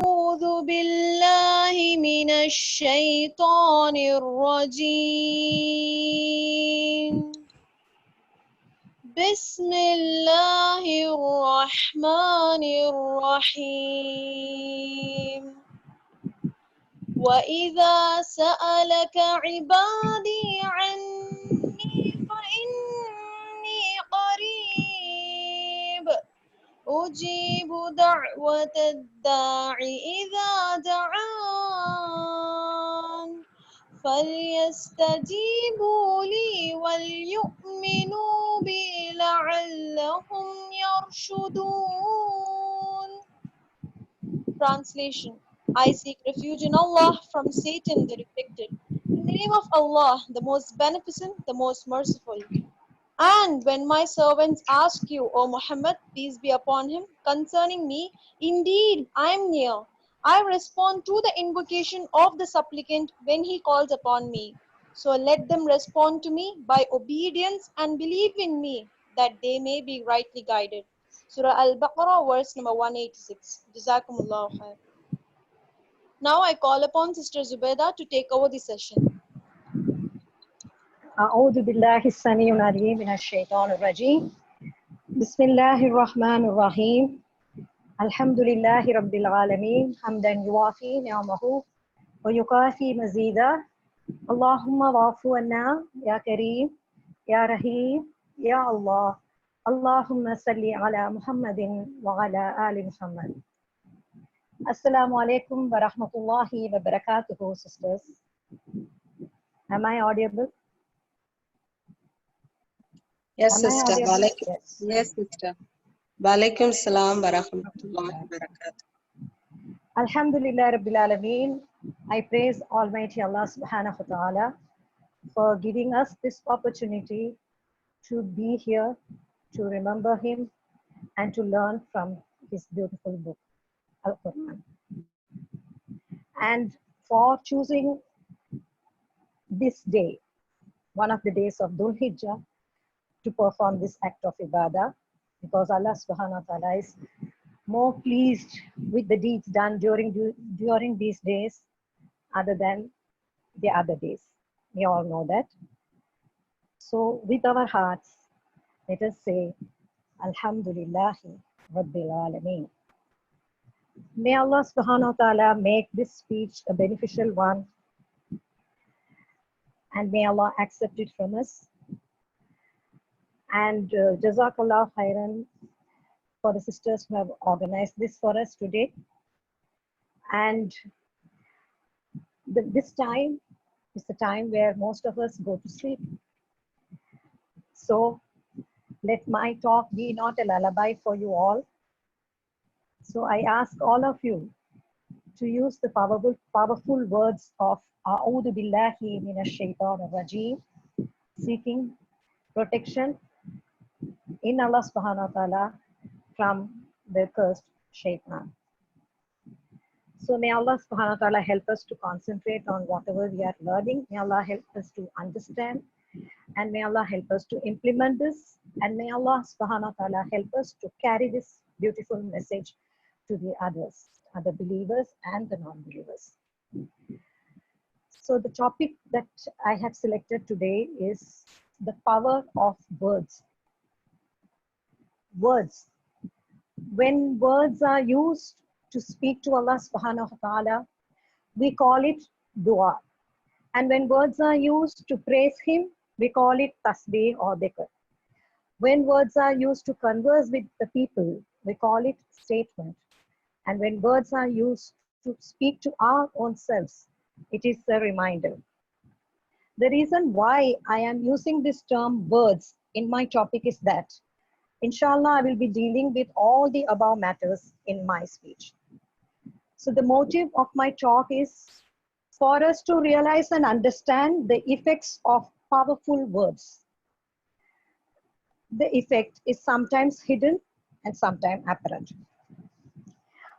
أعوذ بالله من الشيطان الرجيم بسم الله الرحمن الرحيم وإذا سألك عبادي عني فإني قريب أجيب دعوة الداع إذا دعان فليستجيبوا لي وليؤمنوا بي لعلهم يرشدون. Translation: I seek refuge in Allah from Satan the rejected. In the name of Allah, the most beneficent, the most merciful. And when my servants ask you, O Muhammad, peace be upon him, concerning me, indeed I am near. I respond to the invocation of the supplicant when he calls upon me. So let them respond to me by obedience and believe in me, that they may be rightly guided. Surah Al-Baqarah, verse number 186. Jazakumullahu khair. Now I call upon Sister Zubaida to take over the session. أعوذ بالله السميع العليم من الشيطان الرجيم بسم الله الرحمن الرحيم الحمد لله رب العالمين حمدا يوافي نعمه ويكافي مزيدا اللهم اعف عنا يا كريم يا رحيم يا الله اللهم صل على محمد وعلى آل محمد. Assalamu alaikum wa rahmatullahi wa barakatuhu, sisters. Am I audible? Yes, Am I sister. audible? Yes. Yes, sister. Walaikum salam wa rahmatullahi wa barakatuh. Alhamdulillah Rabbil Alameen. I praise Almighty Allah Subhanahu wa Ta'ala for giving us this opportunity to be here, to remember Him, and to learn from His beautiful book, Al Quran. And for choosing this day, one of the days of Dhul Hijjah, to perform this act of ibadah, because Allah Subhanahu wa Ta'ala is more pleased with the deeds done during these days other than the other days. We all know that. So with our hearts, let us say, Alhamdulillahi Rabbil Alameen. May Allah Subhanahu wa Ta'ala make this speech a beneficial one, and may Allah accept it from us. And Jazakallah khairan for the sisters who have organized this for us today. And this time is the time where most of us go to sleep. So let my talk be not a lullaby for you all. So I ask all of you to use the powerful words of A'udhu Billahi Minash Shaitanir Rajeem, seeking protection in Allah Subhanahu wa Ta'ala from the cursed shaitan. So may Allah Subhanahu wa Ta'ala help us to concentrate on whatever we are learning. May Allah help us to understand, and may Allah help us to implement this, and may Allah Subhanahu wa Ta'ala help us to carry this beautiful message to the others, other believers and the non-believers. So the topic that I have selected today is the power of words. Words. When words are used to speak to Allah Subhanahu wa Ta'ala, we call it dua. And when words are used to praise Him, we call it tasbih or dhikr. When words are used to converse with the people, we call it statement. And when words are used to speak to our own selves, it is a reminder. The reason why I am using this term words in my topic is that, inshallah, I will be dealing with all the above matters in my speech. So the motive of my talk is for us to realize and understand the effects of powerful words. The effect is sometimes hidden and sometimes apparent.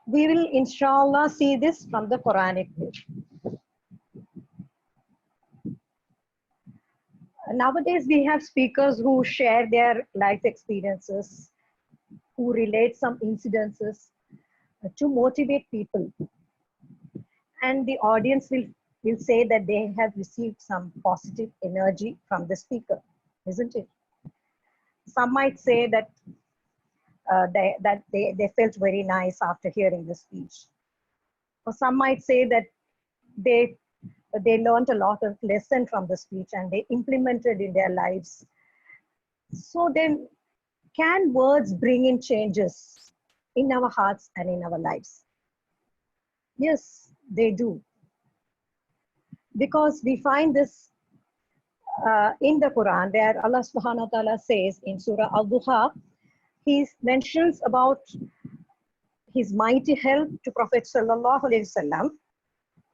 We will, inshallah, see this from the Quranic view. Nowadays, we have speakers who share their life experiences, who relate some incidences to motivate people. And the audience will say that they have received some positive energy from the speaker, isn't it? Some might say that they felt very nice after hearing the speech. Or some might say that they learned a lot of lesson from the speech and they implemented in their lives. So then, can words bring in changes in our hearts and in our lives? Yes, they do. Because we find this in the Quran, where Allah subhanahu wa ta'ala says in Surah Al-Duha, he mentions about his mighty help to Prophet sallallahu alaihi wasallam.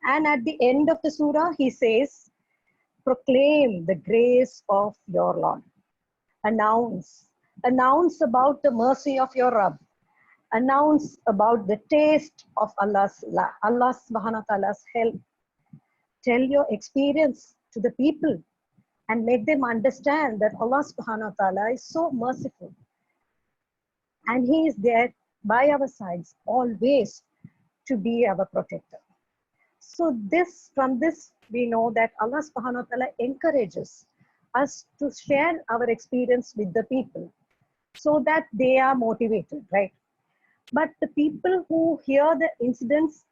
And at the end of the surah, he says, proclaim the grace of your Lord. Announce about the mercy of your Rabb. Announce about the taste of Allah subhanahu wa ta'ala's help. Tell your experience to the people and make them understand that Allah subhanahu wa ta'ala is so merciful. And he is there by our sides always to be our protector. So from this we know that Allah subhanahu wa ta'ala encourages us to share our experience with the people so that they are motivated, right? But the people who hear the incidents,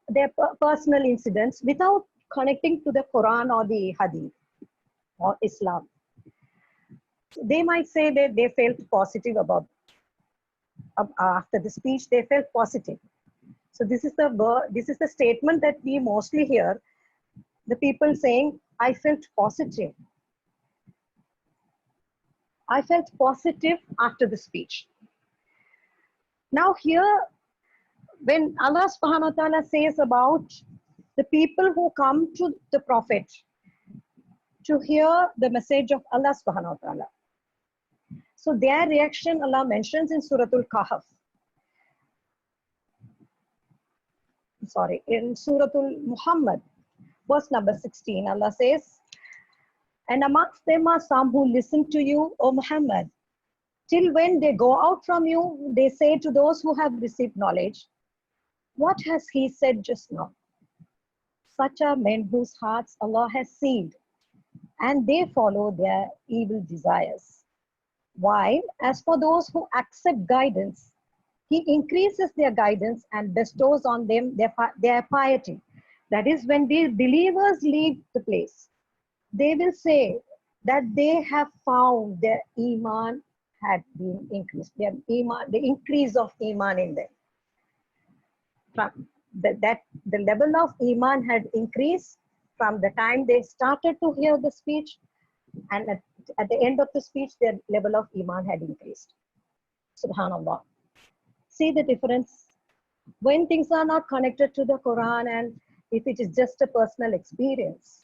their personal incidents, without connecting to the Quran or the Hadith or Islam, they might say that they felt positive about after the speech. They felt positive. So this is the statement that we mostly hear. The people saying, "I felt positive. I felt positive after the speech." Now here, when Allah subhanahu wa ta'ala says about the people who come to the Prophet to hear the message of Allah subhanahu wa ta'ala, so their reaction Allah mentions in Suratul Kahf. In Suratul Muhammad, verse number 16, Allah says, and amongst them are some who listen to you, O Muhammad, till when they go out from you, they say to those who have received knowledge, what has he said just now? Such are men whose hearts Allah has sealed, and they follow their evil desires. While as for those who accept guidance, he increases their guidance and bestows on them their piety. That is, when the believers leave the place, they will say that they have found their iman had been increased. Their iman, the increase of iman in them. From the level of iman had increased from the time they started to hear the speech, and at the end of the speech, their level of iman had increased. Subhanallah. See the difference? When things are not connected to the Quran and if it is just a personal experience,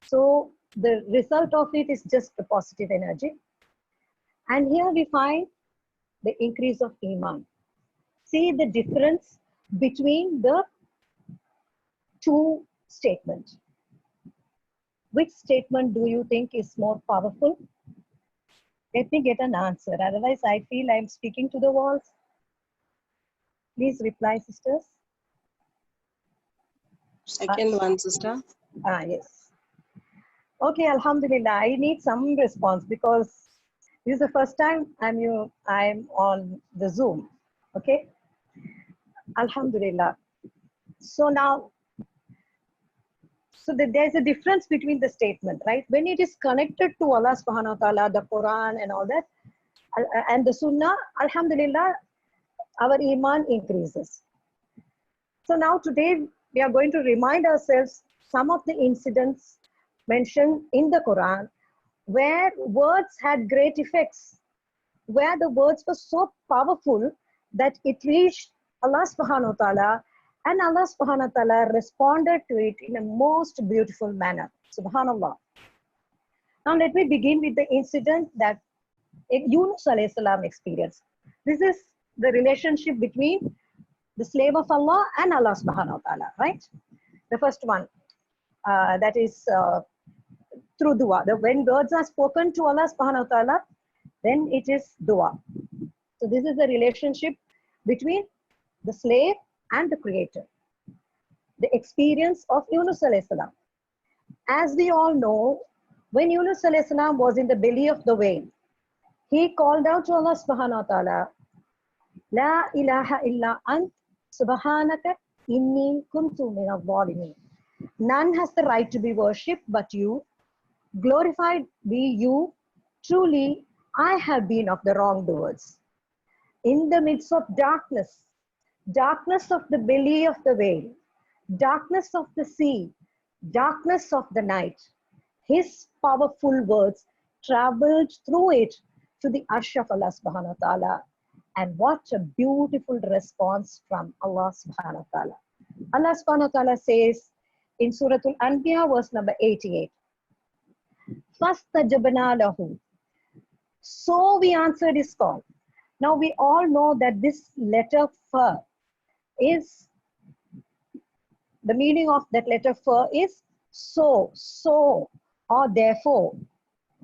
so the result of it is just a positive energy. And here we find the increase of iman. See the difference between the two statements. Which statement do you think is more powerful? Let me get an answer. Otherwise, I feel I'm speaking to the walls. Please reply, sisters. Second one, sister. Yes. Okay, Alhamdulillah. I need some response because this is the first time I'm on the Zoom. Okay. Alhamdulillah. So now, there's a difference between the statement, right? When it is connected to Allah subhanahu wa ta'ala, the Quran and all that, and the Sunnah, Alhamdulillah, our iman increases. So now today we are going to remind ourselves some of the incidents mentioned in the Quran where words had great effects, where the words were so powerful that it reached Allah subhanahu wa ta'ala, and Allah subhanahu wa ta'ala responded to it in a most beautiful manner. Subhanallah. Now let me begin with the incident that Yunus alayhi salam experienced. This is the relationship between the slave of Allah and Allah subhanahu wa ta'ala, right? The first one, that is through dua. When words are spoken to Allah subhanahu wa ta'ala, then it is dua. So this is the relationship between the slave and the creator. The experience of Yunus alayhi salam. As we all know, when Yunus alayhi salam was in the belly of the whale, he called out to Allah subhanahu wa ta'ala, La ilaha illa ant subhanaka inni kuntu min al-zalimin. None has the right to be worshipped but you. Glorified be you. Truly, I have been of the wrongdoers. In the midst of darkness, darkness of the belly of the whale, darkness of the sea, darkness of the night, his powerful words traveled through it to the arsh of Allah subhanahu wa ta'ala. And what a beautiful response from Allah subhanahu wa ta'ala. Allah subhanahu wa ta'ala says in Surah Al-Anbiya, verse number 88, فَاسْتَجَبْنَا لَهُ. So we answered his call. Now we all know that this letter fa is, the meaning of that letter fa is so, or therefore.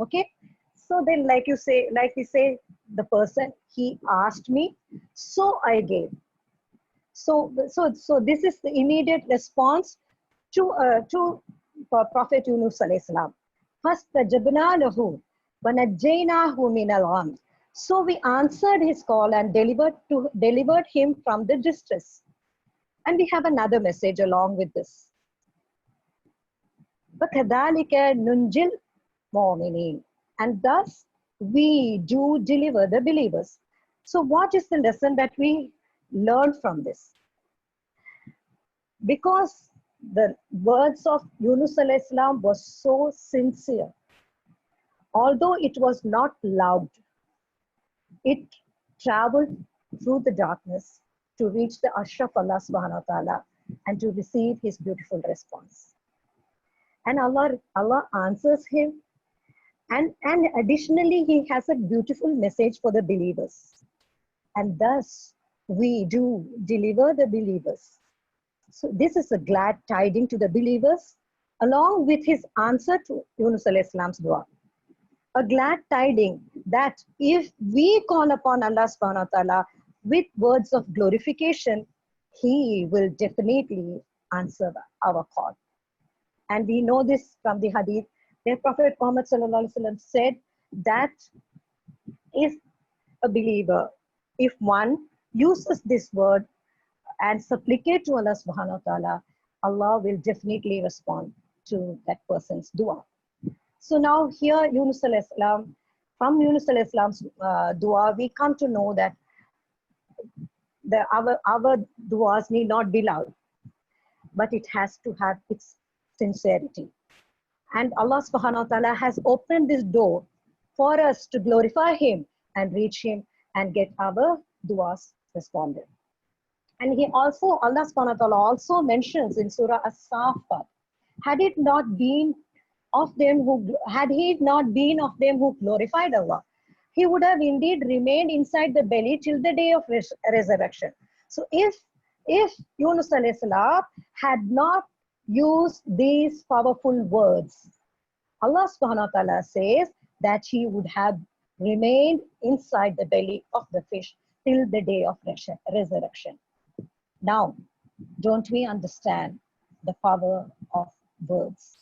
Okay? So then like we say, the person, he asked me, so I gave. So this is the immediate response to Prophet Yunus alayhi salam. فَاسْتَجَبْنَا لَهُ وَنَجَّيْنَاهُ مِنَ الْغَامِ. So we answered his call and delivered him from the distress. And we have another message along with this. وَكَذَلِكَ نُنْجِلْ مُؤْمِنِينَ. And thus we do deliver the believers. So what is the lesson that we learned from this? Because the words of Yunus alayhi salam was so sincere, although it was not loud, it traveled through the darkness to reach the arsh of Allah subhanahu wa ta'ala and to receive his beautiful response. And Allah answers him, and additionally he has a beautiful message for the believers. And thus we do deliver the believers. So this is a glad tiding to the believers, along with his answer to Yunus alayhi salam's dua. A glad tiding that if we call upon Allah subhanahu wa ta'ala with words of glorification, he will definitely answer our call. And we know this from the hadith, where Prophet Muhammad sallallahu alaihi wasallam said that if a believer, if one uses this word and supplicate to Allah subhanahu wa ta'ala, Allah will definitely respond to that person's dua. So now here Yunus alayhi salam, from Yunus alayhi salam's dua, we come to know that our duas need not be loud, but it has to have its sincerity. And Allah subhanahu wa ta'ala has opened this door for us to glorify him and reach him and get our duas responded. And Allah subhanahu wa ta'ala also mentions in Surah As-Saffat, had he not been of them who glorified Allah, he would have indeed remained inside the belly till the day of resurrection. So if Yunus alayhi salam had not used these powerful words, Allah subhanahu wa ta'ala says that he would have remained inside the belly of the fish till the day of resurrection. Now, don't we understand the power of words?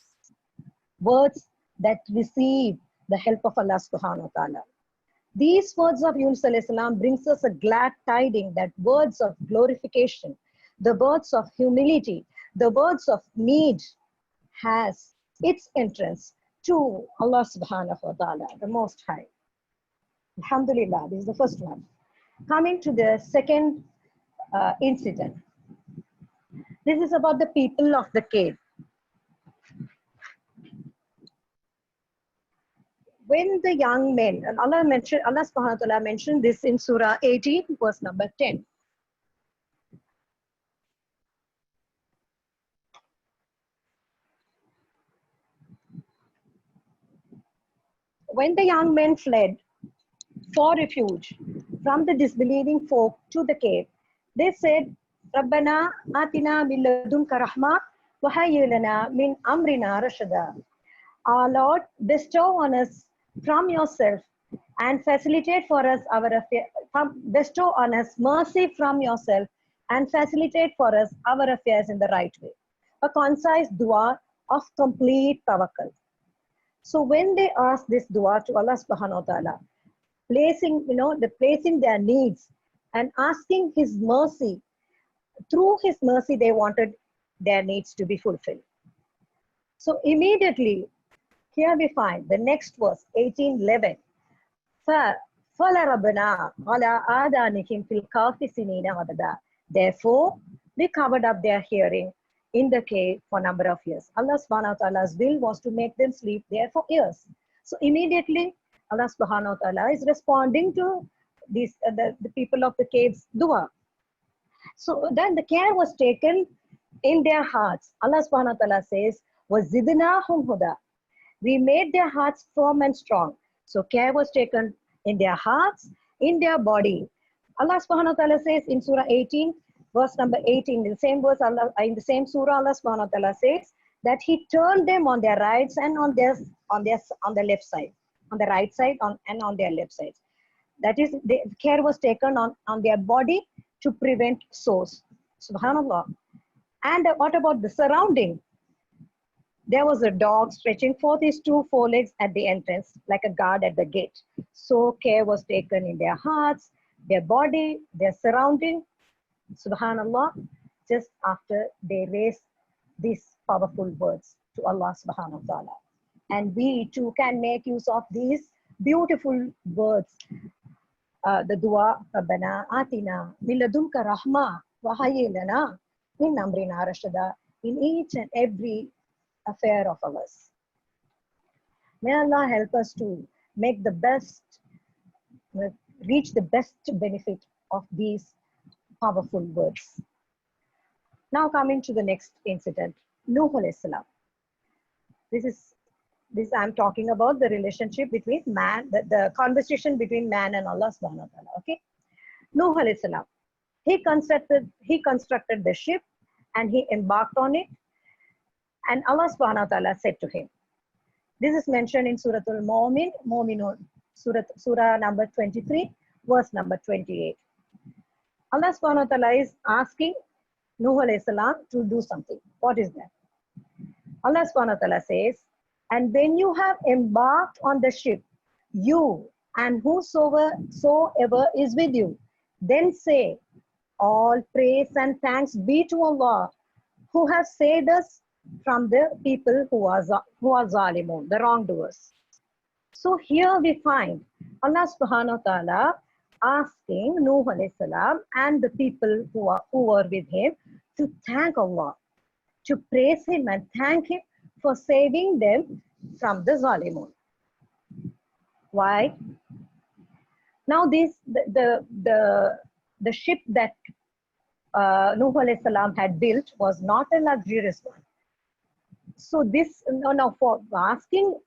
Words that receive the help of Allah subhanahu wa ta'ala. These words of Yunus alayhi salam brings us a glad tiding that words of glorification, the words of humility, the words of need has its entrance to Allah subhanahu wa ta'ala, the Most High. Alhamdulillah, this is the first one. Coming to the second incident. This is about the people of the cave. When the young men, and Allah subhanahu wa ta'ala mentioned this in Surah 18, verse number 10. When the young men fled for refuge from the disbelieving folk to the cave, they said, Rabbana atina min ladunka rahma wa hayyi lana min amrina rashada. Our Lord, bestow on us from yourself and facilitate for us our affair. Bestow on us mercy from yourself and facilitate for us our affairs in the right way. A concise dua of complete tawakkul. So when they ask this dua to Allah subhanahu wa ta'ala, placing their needs and asking His mercy, through His mercy they wanted their needs to be fulfilled. So immediately, here we find the next verse, 18:11. فَلَرَبْنَا عَلَىٰ آذَانِهِمْ فِي الْكَهْفِ سِنِينَ عَدَدًا. Therefore, we covered up their hearing in the cave for a number of years. Allah subhanahu wa ta'ala's will was to make them sleep there for years. So immediately, Allah subhanahu wa ta'ala is responding to these, the people of the cave's dua. So then the care was taken in their hearts. Allah subhanahu wa ta'ala says, وَزِدْنَاهُمْ هُدًى. We made their hearts firm and strong. So care was taken in their hearts, in their body. Allah subhanahu wa ta'ala says in Surah 18, verse number 18, in the same verse, in the same surah, Allah subhanahu wa ta'ala says that He turned them on their rights and on the left side, on the right side and on their left side. That is, the care was taken on their body to prevent sores. Subhanallah. And what about the surrounding? There was a dog stretching forth his two forelegs at the entrance, like a guard at the gate. So care was taken in their hearts, their body, their surrounding. Subhanallah, just after they raised these powerful words to Allah subhanahu wa ta'ala. And we too can make use of these beautiful words. The dua, Rabbana Atina, Miladunka Rahma, Wahayyi lana, min amrina rashada, in each and every affair of ours. May Allah help us to make the best, reach the best benefit of these powerful words. Now coming to the next incident, Nuh alayhi salam. This I'm talking about the relationship between man, the conversation between man and Allah subhanahu wa ta'ala. Okay. Nuh alayhi salam. He constructed the ship and he embarked on it. And Allah subhanahu wa ta'ala said to him, this is mentioned in Surah Al-Mu'minun, Surah number 23, verse number 28. Allah subhanahu wa ta'ala is asking Nuh alayhi salam to do something. What is that? Allah subhanahu wa ta'ala says, and when you have embarked on the ship, you and whosoever is with you, then say, all praise and thanks be to Allah, who has saved us from the people who are zalimun, the wrongdoers. So here we find Allah subhanahu wa ta'ala asking Nuh alayhi salam and the people who were with him to thank Allah, to praise Him and thank Him for saving them from the zalimun. Why? Now the ship that Nuh alayhi salam had built was not a luxurious one. So for asking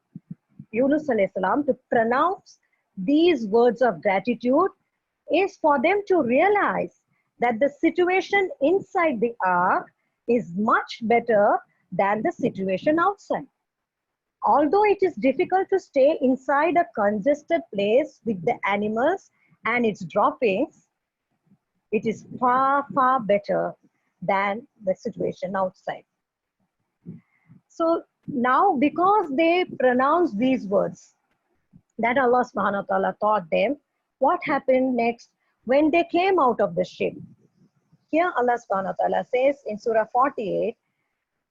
Yunus alayhi salam to pronounce these words of gratitude is for them to realize that the situation inside the ark is much better than the situation outside. Although it is difficult to stay inside a congested place with the animals and its droppings, it is far, far better than the situation outside. So now, because they pronounced these words that Allah subhanahu wa ta'ala taught them, what happened next when they came out of the ship? Here Allah subhanahu wa ta'ala says in Surah 48,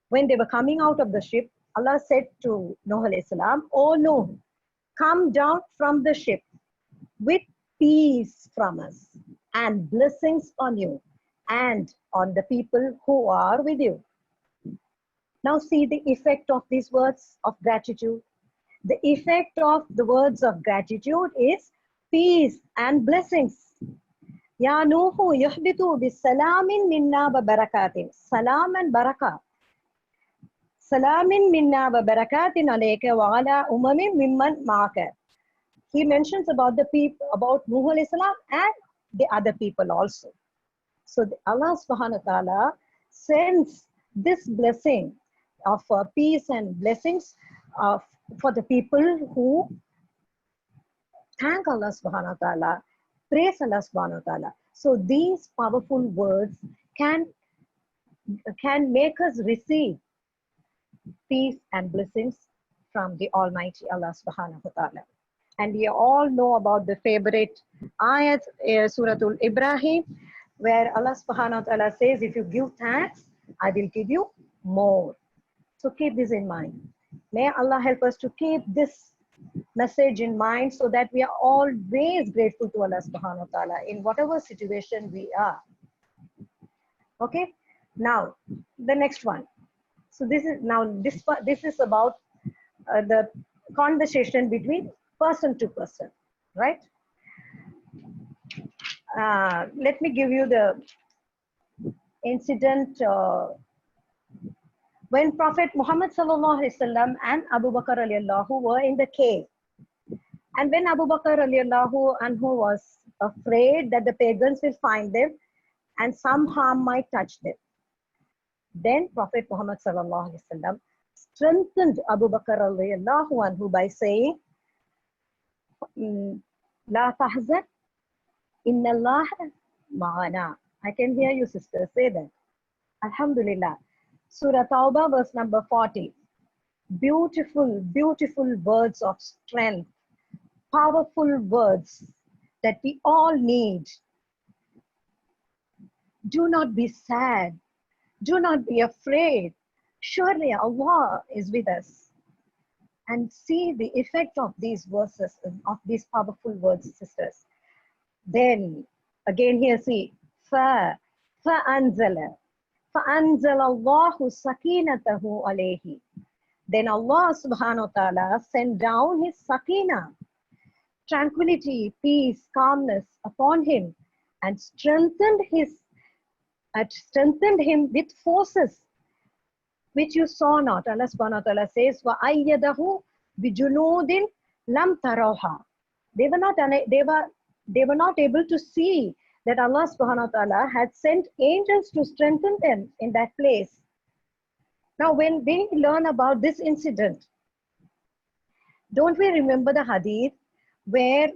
when they were coming out of the ship, Allah said to Nuh alayhi salam, O Nuh, come down from the ship with peace from us and blessings on you and on the people who are with you. Now see the effect of these words of gratitude. The effect of the words of gratitude is peace and blessings. Ya Nuhu yuhbitu bisalamin minna wa barakatin. Salam and barakah. Salamin minna wa barakatin alayka wa ala umamin mimman ma'aka. He mentions about the people, about Nuh alayhi salam and the other people also. So Allah subhanahu wa ta'ala sends this blessing of peace and blessings for the people who thank Allah subhanahu wa ta'ala, praise Allah subhanahu wa ta'ala. So these powerful words can make us receive peace and blessings from the Almighty Allah subhanahu wa ta'ala. And we all know about the favorite ayat, Suratul Ibrahim, where Allah subhanahu wa ta'ala says, if you give thanks, I will give you more. So keep this in mind. May Allah help us to keep this message in mind so that we are always grateful to Allah subhanahu wa ta'ala in whatever situation we are. Okay, now the next one. So this is about the conversation between person to person, right? Let me give you the incident when Prophet Muhammad sallallahu alaihi wasallam and Abu Bakr radiallahu were in the cave. And when Abu Bakr radiallahu anhu was afraid that the pagans will find them and some harm might touch them, then Prophet Muhammad sallallahu alaihi wasallam strengthened Abu Bakr radiallahu anhu by saying, La tahzan, inna Allah ma'ana. I can hear you sisters say that. Alhamdulillah. Surah Tawbah verse number 40. Beautiful, beautiful words of strength. Powerful words that we all need. Do not be sad. Do not be afraid. Surely Allah is with us. And see the effect of these verses, of these powerful words, sisters. Then, again here see, فَأَنزَلَ اللَّهُ سَكِينَتَهُ عَلَيْهِ. Then Allah subhanahu wa ta'ala sent down his sakina, tranquility, peace, calmness upon him, and strengthened him with forces which you saw not. Allah subhanahu wa ta'ala says, وَأَيَّدَهُ بِجُنُودٍ لَمْ تَرَوْهَا. They were not able to see that Allah subhanahu wa ta'ala had sent angels to strengthen them in that place. Now, when we learn about this incident, don't we remember the hadith where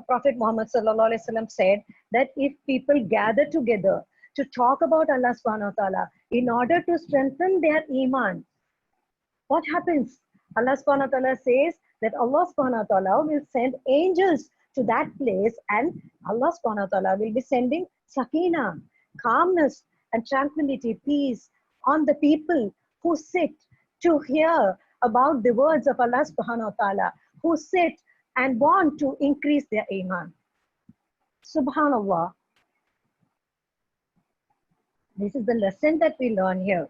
Prophet Muhammad sallallahu alaihi wasallam said that if people gather together to talk about Allah subhanahu wa ta'ala in order to strengthen their iman, what happens? Allah subhanahu wa ta'ala says that Allah subhanahu wa ta'ala will send angels to that place, and Allah subhanahu wa ta'ala will be sending sakina, calmness and tranquility, peace on the people who sit to hear about the words of Allah subhanahu wa ta'ala, who sit and want to increase their iman. Subhanallah. This is the lesson that we learn here.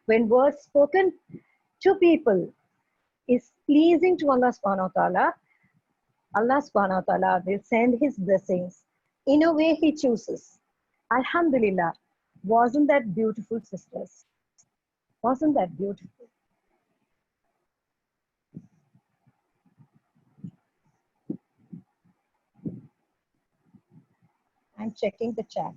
When words spoken to people is pleasing to Allah subhanahu wa ta'ala, Allah subhanahu wa ta'ala will send his blessings in a way he chooses. Alhamdulillah. Wasn't that beautiful, sisters? Wasn't that beautiful? I'm checking the chat.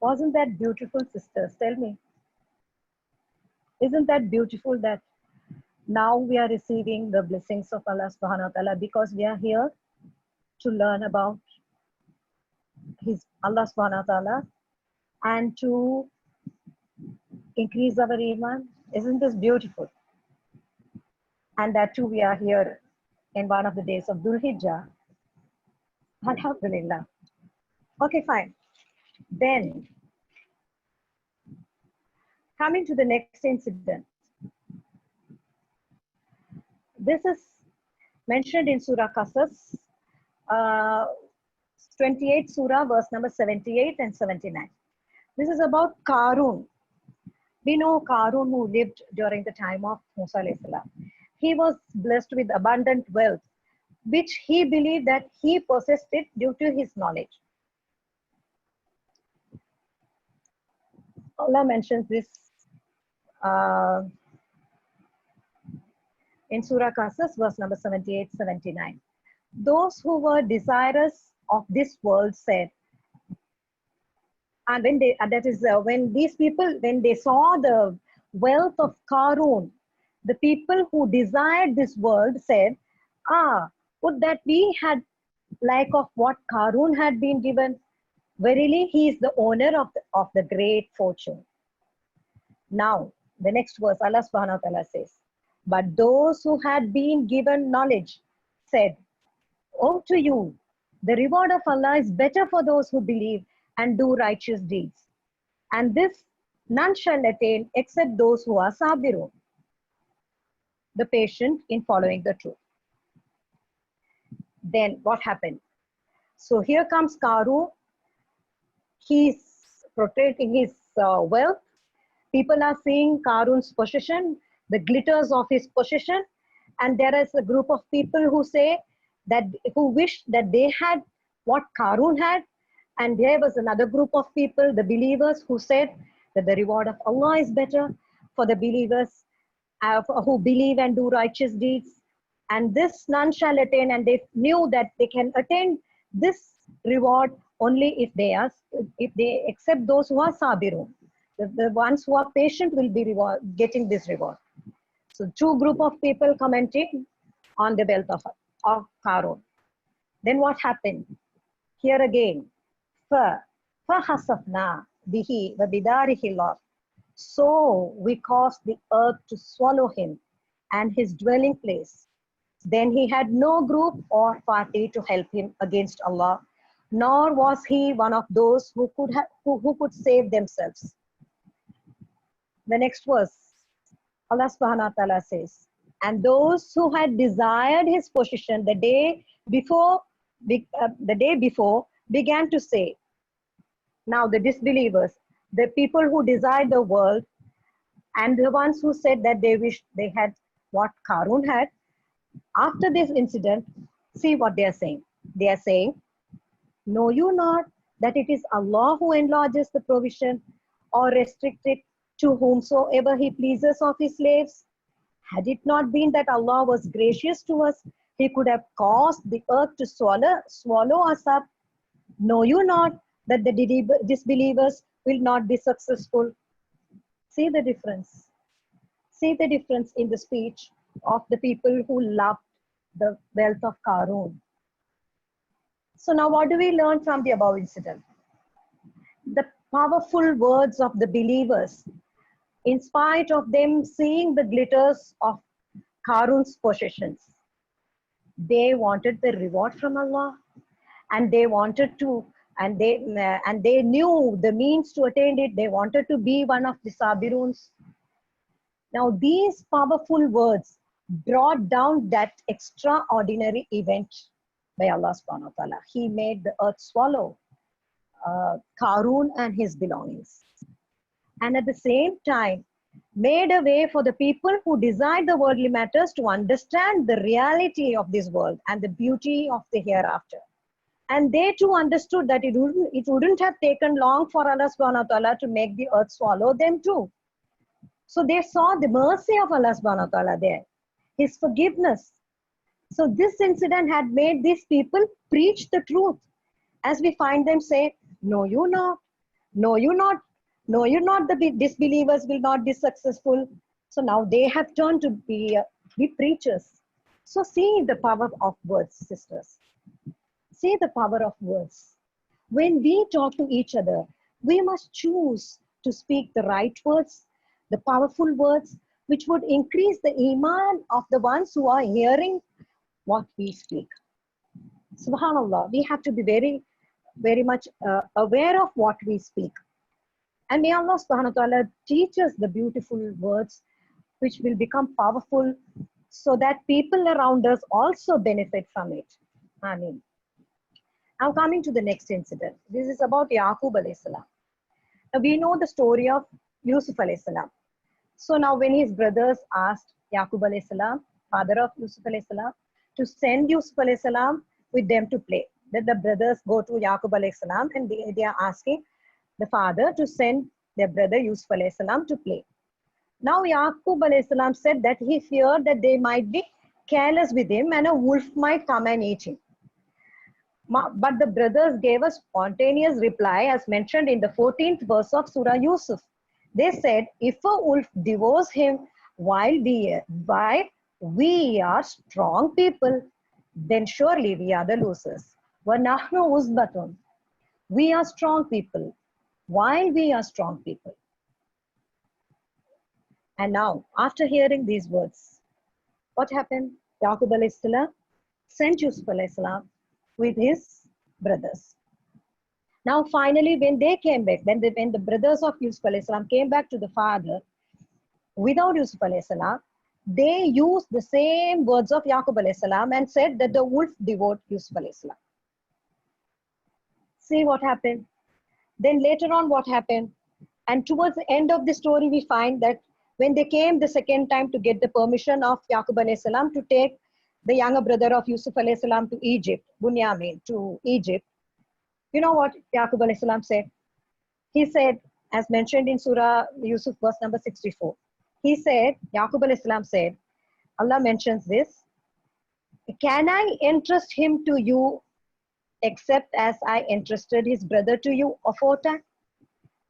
Wasn't that beautiful, sisters? Tell me. Isn't that beautiful that now we are receiving the blessings of Allah subhanahu wa ta'ala because we are here to learn about Allah subhanahu wa ta'ala and to increase our iman? Isn't this beautiful? And that too we are here in one of the days of Dhul Hijjah. Alhamdulillah. Okay, fine. Then, coming to the next incident. This is mentioned in Surah Qasas, 28 Surah, verse number 78 and 79. This is about Qarun. We know Qarun, who lived during the time of Musa alayhi salam. He was blessed with abundant wealth, which he believed that he possessed it due to his knowledge. Allah mentions this in Surah Qasas, verse number 78-79. Those who were desirous of this world said, and when these people, when they saw the wealth of Qarun, the people who desired this world said, Would that we had like of what Karun had been given? Verily, he is the owner of the great fortune. Now, the next verse, Allah subhanahu wa ta'ala says, but those who had been given knowledge said, "O to you, the reward of Allah is better for those who believe and do righteous deeds. And this none shall attain except those who are sabirun, the patient in following the truth." Then what happened? So here comes Karun. He's protecting his wealth. People are seeing Karun's possession, the glitters of his possession, and there is a group of people who say that, who wish that they had what Karun had, and there was another group of people, the believers, who said that the reward of Allah is better for the believers who believe and do righteous deeds, and this none shall attain, and they knew that they can attain this reward only if they accept those who are sabirun. The ones who are patient will be getting this reward. So two group of people commenting on the wealth of Karun. Then what happened? Here again, فَخَسَفْنَا بِهِ وَبِدَارِهِ الْأَرْضِ. So we caused the earth to swallow him and his dwelling place. Then he had no group or party to help him against Allah, nor was he one of those who could save themselves. The next verse, Allah subhanahu wa ta'ala says, and those who had desired his position the day before began to say, now the disbelievers, the people who desired the world, and the ones who said that they wished they had what Karun had, after this incident, see what they are saying. They are saying, know you not that it is Allah who enlarges the provision or restricts it to whomsoever he pleases of his slaves? Had it not been that Allah was gracious to us, he could have caused the earth to swallow us up. Know you not that the disbelievers will not be successful? See the difference. See the difference in the speech of the people who loved the wealth of Karun. So now what do we learn from the above incident? The powerful words of the believers, in spite of them seeing the glitters of Karun's possessions, they wanted the reward from Allah, and they wanted to, and they knew the means to attain it. They wanted to be one of the Sabiruns. Now these powerful words brought down that extraordinary event by Allah subhanahu wa ta'ala. He made the earth swallow Karun and his belongings, and at the same time made a way for the people who desired the worldly matters to understand the reality of this world and the beauty of the hereafter. And they too understood that it wouldn't have taken long for Allah subhanahu wa ta'ala to make the earth swallow them too. So they saw the mercy of Allah subhanahu wa ta'ala there, his forgiveness. So this incident had made these people preach the truth, as we find them say, no you not, no you not, no you not, the disbelievers will not be successful. So now they have turned to be preachers. So see the power of words, sisters. See the power of words. When we talk to each other, we must choose to speak the right words, the powerful words, which would increase the iman of the ones who are hearing what we speak. Subhanallah, we have to be very, very much aware of what we speak. And may Allah subhanahu wa ta'ala teach us the beautiful words which will become powerful so that people around us also benefit from it. Ameen. Now coming to the next incident. This is about Yaqub alayhi salam. Now we know the story of Yusuf alayhi salam. So now when his brothers asked Yaqub alayhi salam, father of Yusuf alayhi salam, to send Yusuf alayhi salam with them to play. Then the brothers go to Yaqub alayhi salam and they are asking the father to send their brother Yusuf alayhi salam to play. Now Yaqub alayhi salam said that he feared that they might be careless with him and a wolf might come and eat him. But the brothers gave a spontaneous reply as mentioned in the 14th verse of Surah Yusuf. They said, if a wolf devours him while we are strong people, then surely we are the losers. وَنَحْنُ عُصْبَةٌ. We are strong people. While we are strong people. And now, after hearing these words, what happened? Yaqub alayhi salam sent Yusuf alayhi salam with his brothers. Now, finally, when they came back, when the brothers of Yusuf alayhi salam came back to the father without Yusuf alayhi salam, they used the same words of Yaqub alayhi salam and said that the wolf devoured Yusuf alayhi salam. See what happened. Then later on, what happened? And towards the end of the story, we find that when they came the second time to get the permission of Yaqub alayhi salam to take the younger brother of Yusuf alayhi salam to Egypt, Bunyamin, to Egypt, you know what Yaqub alayhi salam said? He said, as mentioned in Surah Yusuf, verse number 64, he said, Yaqub alayhi salam said, Allah mentions this, can I entrust him to you except as I entrusted his brother to you aforetime?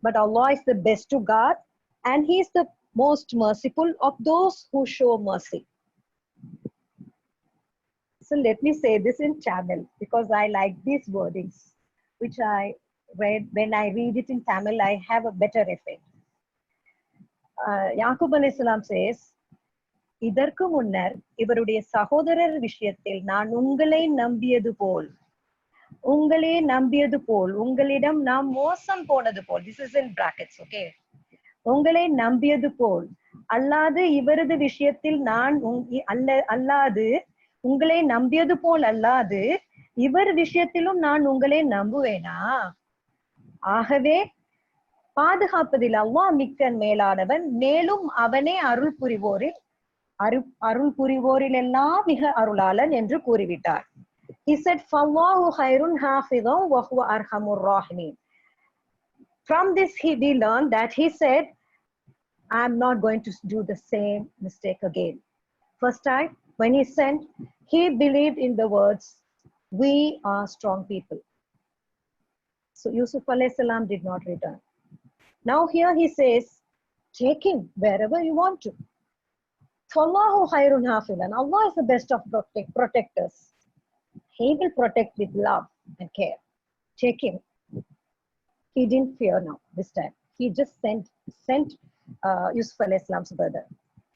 But Allah is the best to guard, and He is the most merciful of those who show mercy. So let me say this in Tamil because I like these wordings, which I read. When I read it in Tamil, I have a better effect. Yaqub alayhi salam says, இதற்கு முன்னர் இவருடைய சகோதரர் விஷயத்தில் நான் உங்களை நம்பியது போல் உங்களிடம் நாம் மோசம் போனது போல், this is in brackets, okay, உங்களை நம்பியது போல் அல்லாது இவரது விஷயத்தில் நான் அல்லாது உங்களை நம்பியது போல் அல்லாது இவர் விஷயத்திலும் நான் உங்களை நம்புவேனா? ஆகவே பாதுகாப்பதில் அல்லாஹ் மிக்க மேலானவன், மேலும் அவனே அருள் புரிவோரில் எல்லாம் மிக அருளாளன் என்று கூறிவிட்டார். He said, فَاللَّهُ خَيْرٌ حَافِظًا وَهُوَ أَرْحَمُ الرَّاحِمِينَ. From this we learned that he said, I'm not going to do the same mistake again. First time, when he sent, he believed in the words, we are strong people. So Yusuf alayhi salam did not return. Now here he says, take him wherever you want to. فَاللَّهُ خَيْرٌ حَافِظًا. Allah is the best of protectors. He will protect with love and care. Take him. He didn't fear now this time. He just sent Yusuf alayhi salam's brother.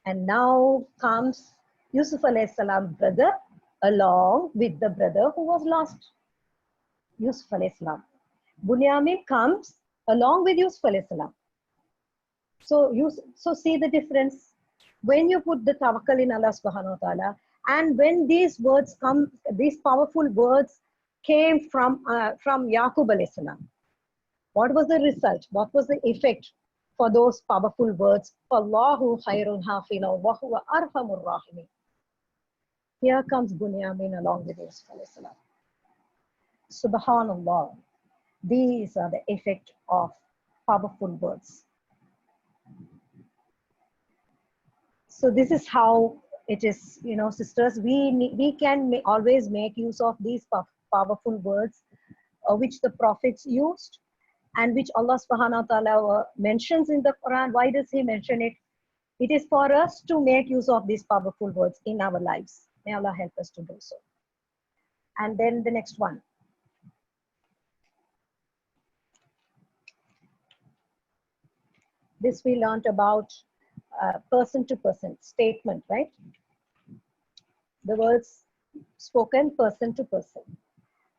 And now comes Yusuf alayhi salam's brother along with the brother who was lost, Yusuf alayhi salam. Bunyamin comes along with Yusuf alayhi salam. So see the difference. When you put the tawakkul in Allah subhanahu wa ta'ala, and when these words come, these powerful words came from Yaqub alayhi salam, what was the result? What was the effect for those powerful words? Allahu khairun hafina wa huwa arhamur rahimin. Here comes Bunyamin along with Yusuf alayhi salam. Subhanallah. These are the effect of powerful words. So this is how it is, you know, sisters. We can always make use of these powerful words which the prophets used and which Allah subhanahu wa ta'ala mentions in the Quran. Why does He mention it? It is for us to make use of these powerful words in our lives. May Allah help us to do so. And then the next one. This we learned about person to person statement, right? The words spoken person to person.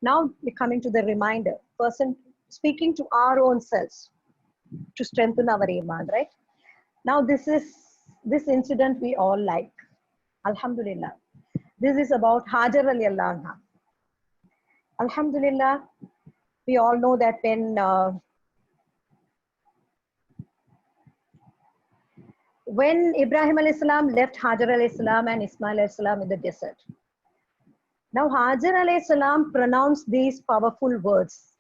Now we're coming to the reminder, person speaking to our own selves to strengthen our iman, right? Now this incident we all like. Alhamdulillah. This is about Hajar radiallahu anha. Alhamdulillah, we all know that when Ibrahim alayhi salam left Hajar alayhi salam and Ismail alayhi salam in the desert. Now Hajar alayhi salam pronounced these powerful words.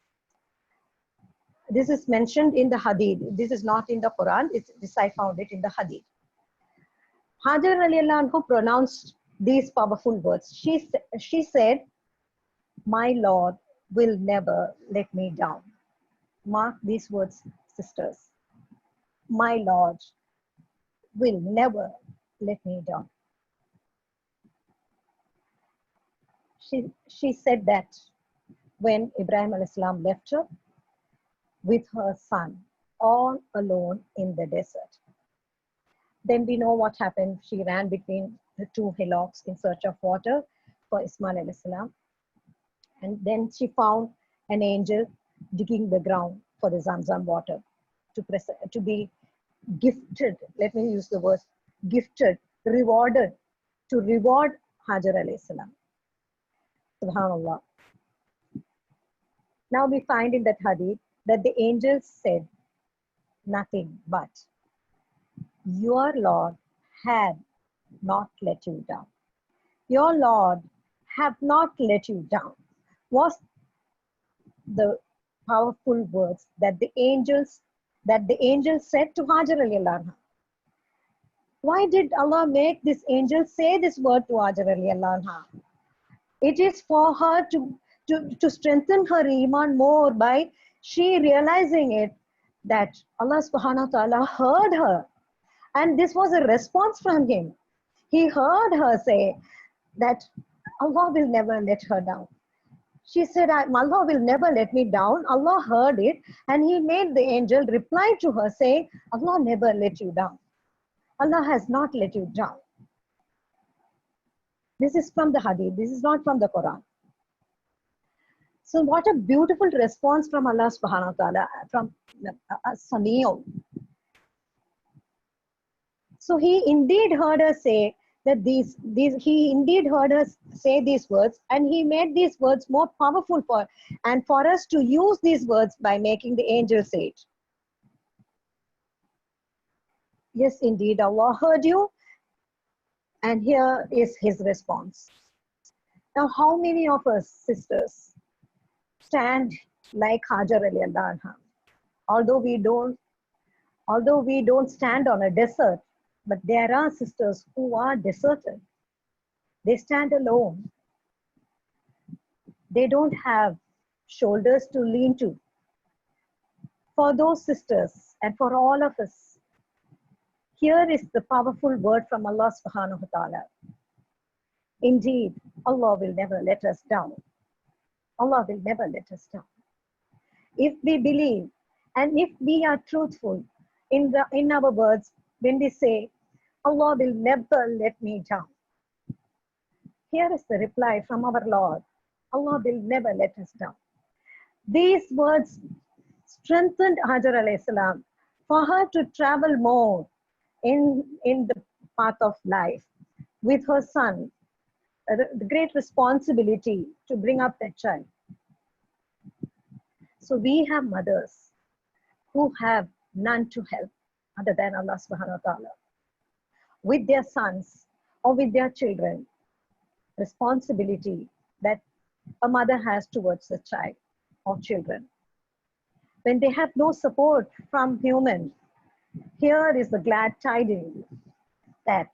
This is mentioned in the Hadith. This is not in the Quran. This I found it in the Hadith. Hajar radiallahu anhu pronounced these powerful words. She said, my Lord will never let me down. Mark these words, sisters. My Lord will never let me down. she said that when Ibrahim alayhi salam left her with her son all alone in the desert. Then we know what happened. She ran between the two hillocks in search of water for Ismail alayhi salam. And then she found an angel digging the ground for the Zamzam water to be gifted. Let me use the word gifted, rewarded, to reward Hajar alayhi salam. Subhanallah. Now we find in that hadith that the angels said nothing but, your Lord had not let you down. Your Lord have not let you down was the powerful words that the angels said to Hajar radiallahu anha. Why did Allah make this angel say this word to Hajar radiallahu anha? It is for her to strengthen her iman more by she realizing it that Allah subhanahu wa ta'ala heard her. And this was a response from him. He heard her say that Allah will never let her down. She said, Allah will never let me down. Allah heard it and he made the angel reply to her saying, Allah never let you down. Allah has not let you down. This is from the hadith. This is not from the Quran. So what a beautiful response from Allah subhanahu wa ta'ala, from Sami'u. So he indeed heard her say that he indeed heard us say these words, and he made these words more powerful for us to use these words by making the angel say it. Yes, indeed, Allah heard you, and here is his response. Now, how many of us sisters stand like Hajar radiallahu anha? Although we don't stand on a desert, but there are sisters who are deserted. They stand alone. They don't have shoulders to lean to. For those sisters and for all of us, here is the powerful word from Allah subhanahu wa ta'ala. Indeed, Allah will never let us down. Allah will never let us down. If we believe and if we are truthful in our words, when we say, Allah will never let me down. Here is the reply from our Lord. Allah will never let us down. These words strengthened Hajar alayhi salam for her to travel more in the path of life with her son. The great responsibility to bring up that child. So we have mothers who have none to help other than Allah subhanahu wa ta'ala. With their sons or with their children, responsibility that a mother has towards a child or children. When they have no support from human, here is the glad tidings that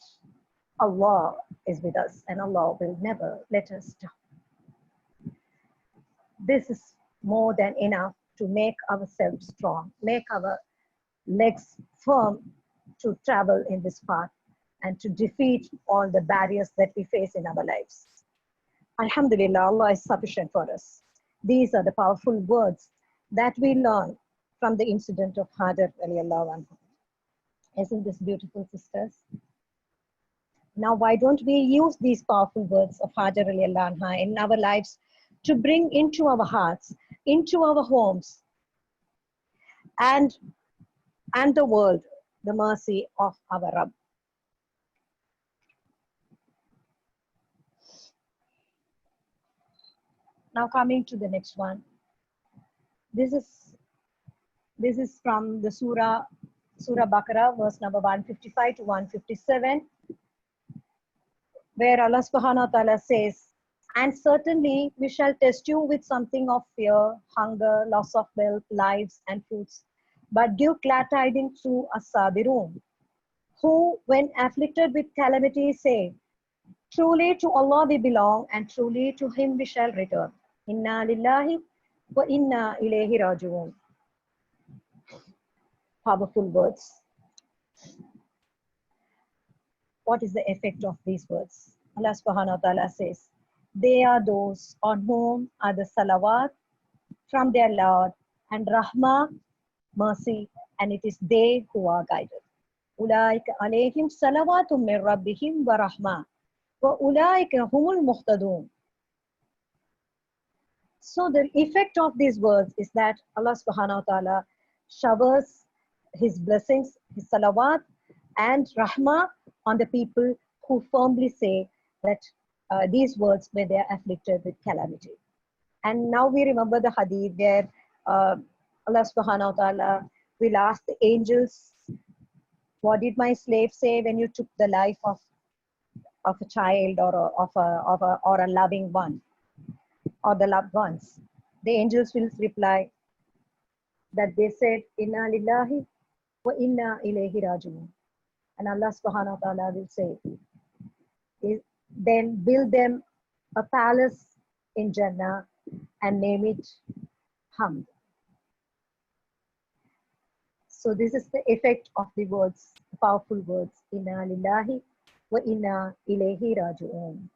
Allah is with us and Allah will never let us down. This is more than enough to make ourselves strong, make our legs firm to travel in this path and to defeat all the barriers that we face in our lives. Alhamdulillah, Allah is sufficient for us. These are the powerful words that we learn from the incident of Hajar radiallahu anha. Isn't this beautiful, sisters? Now, why don't we use these powerful words of Hajar radiallahu anha in our lives to bring into our hearts, into our homes, and the world, the mercy of our Rabb. Now coming to the next one. This is from the Surah Baqarah, verse number 155 to 157, where Allah subhanahu wa ta'ala says, and certainly we shall test you with something of fear, hunger, loss of wealth, lives, and fruits. But give glad tidings to as-sabirun, who, when afflicted with calamity, say, truly to Allah we belong, and truly to Him we shall return. Inna lillahi wa inna ilayhi raji'un. Powerful words. What is the effect of these words? Allah subhanahu wa ta'ala says, They are those on whom are the salawat from their Lord, and rahmah, mercy, and it is they who are guided. Ulaika alayhim salawatum min rabbihim wa rahmah wa ulaika humul muhtadun. So the effect of these words is that Allah subhanahu wa ta'ala showers his blessings, his salawat and rahmah on the people who firmly say that these words when they are afflicted with calamity. And now we remember the hadith where Allah subhanahu wa ta'ala will ask the angels, what did my slave say when you took the life of a child or a loving one or the loved ones? The angels will reply that they said, Inna lillahi wa inna ilayhi raji'un. And Allah subhanahu wa ta'ala will say, then build them a palace in Jannah and name it Hamd. So this is the effect of the words, the powerful words, Inna lillahi wa inna ilayhi raji'un.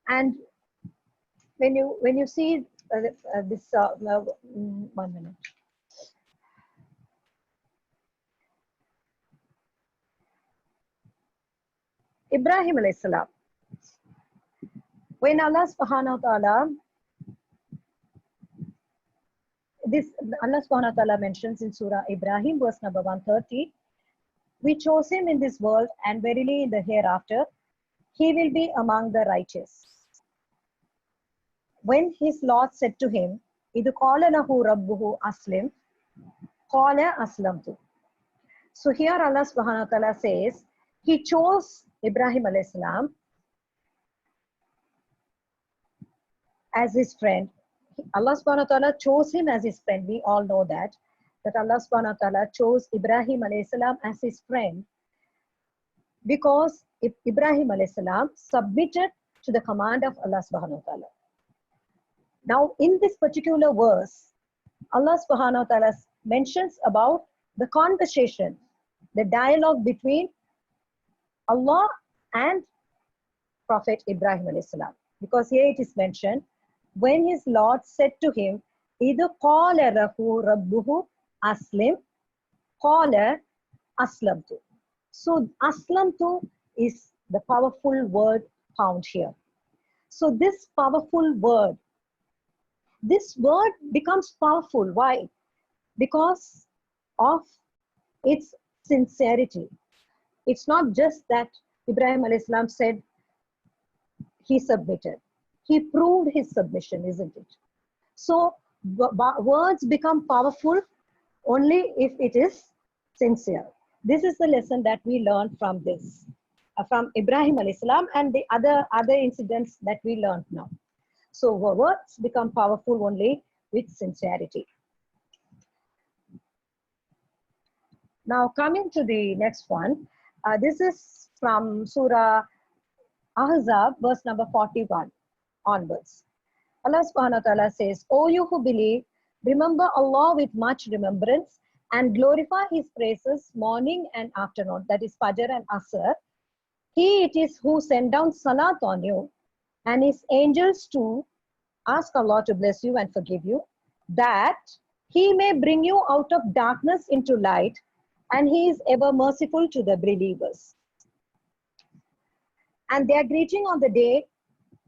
And when you see this, 1 minute. Ibrahim alayhi salam. When Allah subhanahu wa ta'ala, Allah subhanahu wa ta'ala mentions in Surah Ibrahim, verse number 130, we chose him in this world, and verily in the hereafter, he will be among the righteous. When his Lord said to him, Idu qala lahu rabbuhu aslim, qala aslamtu. So here Allah subhanahu wa ta'ala says, he chose Ibrahim alayhi salam as his friend. Allah subhanahu wa ta'ala chose him as his friend. We all know that Allah subhanahu wa ta'ala chose Ibrahim alayhi salam as his friend because Ibrahim alayhi salam submitted to the command of Allah subhanahu wa ta'ala. Now in this particular verse, Allah subhanahu wa ta'ala mentions about the conversation, the dialogue between Allah and Prophet Ibrahim alayhi salam. Because here it is mentioned, when his Lord said to him, Idu qala lahu rabbuhu aslim, qala aslamtu. So aslamtu is the powerful word found here. So this powerful word, this word becomes powerful. Why? Because of its sincerity. It's not just that Ibrahim alayhi salam said he submitted. He proved his submission, isn't it? So words become powerful only if it is sincere. This is the lesson that we learned from this, from Ibrahim alayhi salam and the other incidents that we learned now. So words become powerful only with sincerity. Now coming to the next one, this is from Surah Ahzab, verse number 41 onwards. Allah subhanahu wa ta'ala says, O you who believe, remember Allah with much remembrance and glorify his praises morning and afternoon, that is Fajr and Asr. He it is who sent down salat on you and his angels to ask Allah to bless you and forgive you, that he may bring you out of darkness into light, and he is ever merciful to the believers. And their greeting on the day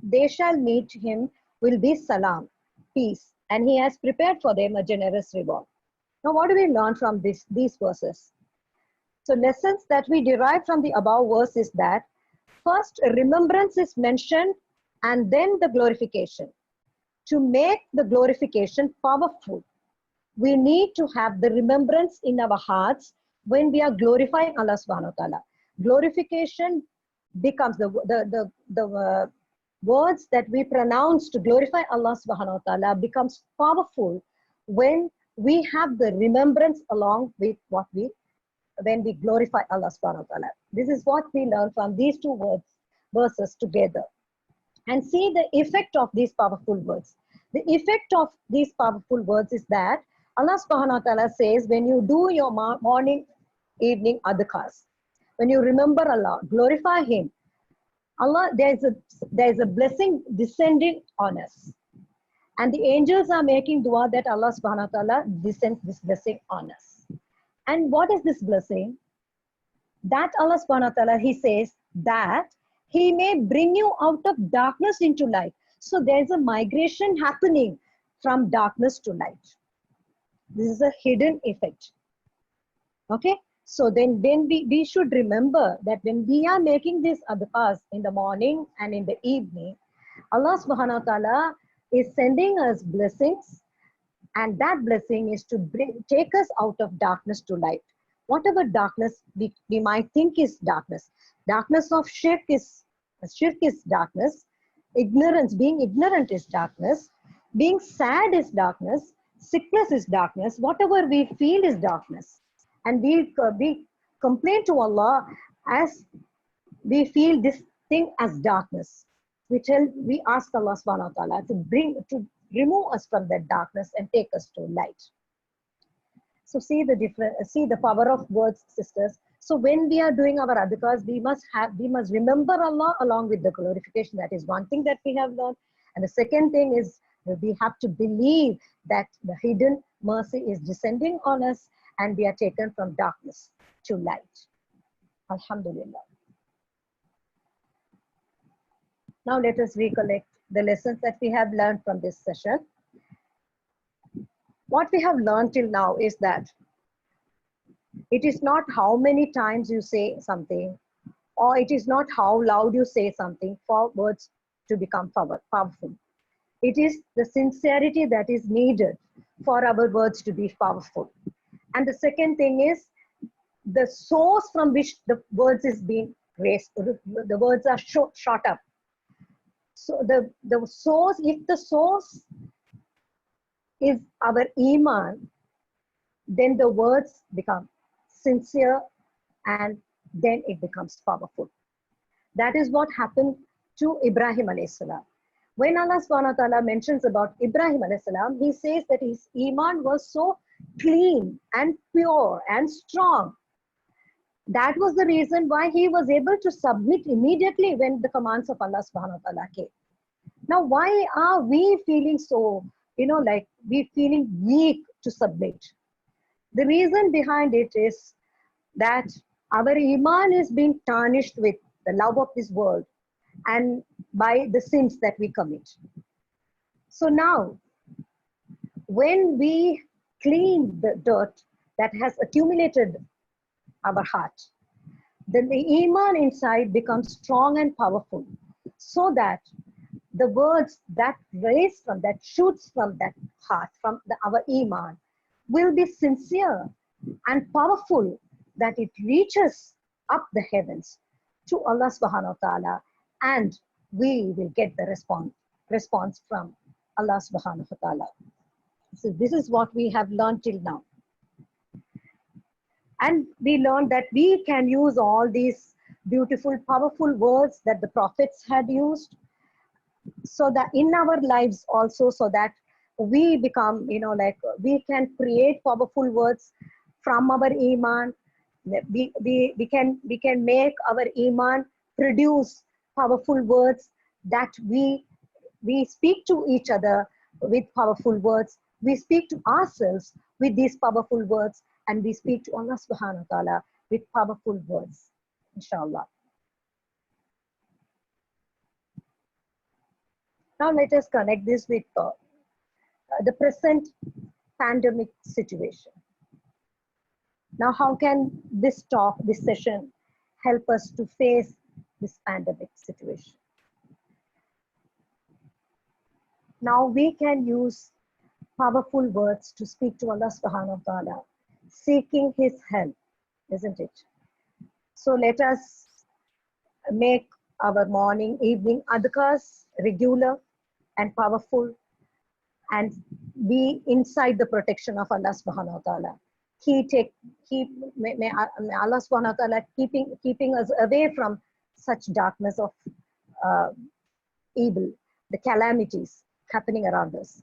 they shall meet him will be salam, peace, and he has prepared for them a generous reward. Now what do we learn from these verses? So lessons that we derive from the above verse is that first remembrance is mentioned and then the glorification. To make the glorification powerful, we need to have the remembrance in our hearts when we are glorifying Allah subhanahu wa ta'ala. Glorification becomes the words that we pronounce to glorify Allah subhanahu wa ta'ala becomes powerful when we have the remembrance along with when we glorify Allah subhanahu wa ta'ala. This is what we learn from these two verses together. And see the effect of these powerful words. The effect of these powerful words is that Allah subhanahu wa ta'ala says, when you do your morning, evening adhkars, when you remember Allah, glorify him, Allah, there is a blessing descending on us. And the angels are making dua that Allah subhanahu wa ta'ala descends this blessing on us. And what is this blessing? That Allah subhanahu wa ta'ala, He says that He may bring you out of darkness into light. So there's a migration happening from darkness to light. This is a hidden effect. Okay? So then we should remember that when we are making these adhkars in the morning and in the evening, Allah subhanahu wa ta'ala is sending us blessings, and that blessing is to take us out of darkness to light. Whatever darkness we might think is darkness. Darkness of shirk is darkness. Ignorance, being ignorant is darkness. Being sad is darkness. Sickness is darkness. Whatever we feel is darkness. And we complain to Allah as we feel this thing as darkness. We ask Allah subhanahu wa ta'ala to remove us from that darkness and take us to light. So see the power of words, sisters. So when we are doing our adhikars, we must remember Allah along with the glorification. That is one thing that we have learned. And the second thing is we have to believe that the hidden mercy is descending on us and we are taken from darkness to light. Alhamdulillah. Now let us recollect the lessons that we have learned from this session. What we have learned till now is that it is not how many times you say something, or it is not how loud you say something for words to become powerful. It is the sincerity that is needed for our words to be powerful. And the second thing is the source from which the words is being raised, the words are shot up. So the source, if the source is our iman, then the words become sincere and then it becomes powerful. That is what happened to Ibrahim alayhi salam. When Allah subhanahu wa ta'ala mentions about Ibrahim alayhi salam, He says that his iman was so clean and pure and strong. That was the reason why he was able to submit immediately when the commands of Allah subhanahu wa ta'ala came. Now, why are we feeling so, like we feeling weak to submit? The reason behind it is that our iman is being tarnished with the love of this world and by the sins that we commit. So now, when we clean the dirt that has accumulated our heart, then the iman inside becomes strong and powerful, so that the words that shoots from that heart, from our iman, will be sincere and powerful, that it reaches up the heavens to Allah subhanahu wa ta'ala, and we will get the response from Allah subhanahu wa ta'ala. So this is what we have learned till now. And we learned that we can use all these beautiful, powerful words that the prophets had used, so that in our lives also, so that we become, we can create powerful words from our iman. We can make our iman produce powerful words that we speak to each other with powerful words. We speak to ourselves with these powerful words, and we speak to Allah subhanahu wa ta'ala with powerful words, inshallah. Now let us connect this with the present pandemic situation. Now, how can this session help us to face this pandemic situation? Now we can use powerful words to speak to Allah subhanahu wa ta'ala, seeking His help, isn't it? So let us make our morning, evening adhkars regular and powerful, and be inside the protection of Allah subhanahu wa ta'ala. May Allah subhanahu wa ta'ala keeping us away from such darkness of evil, the calamities happening around us.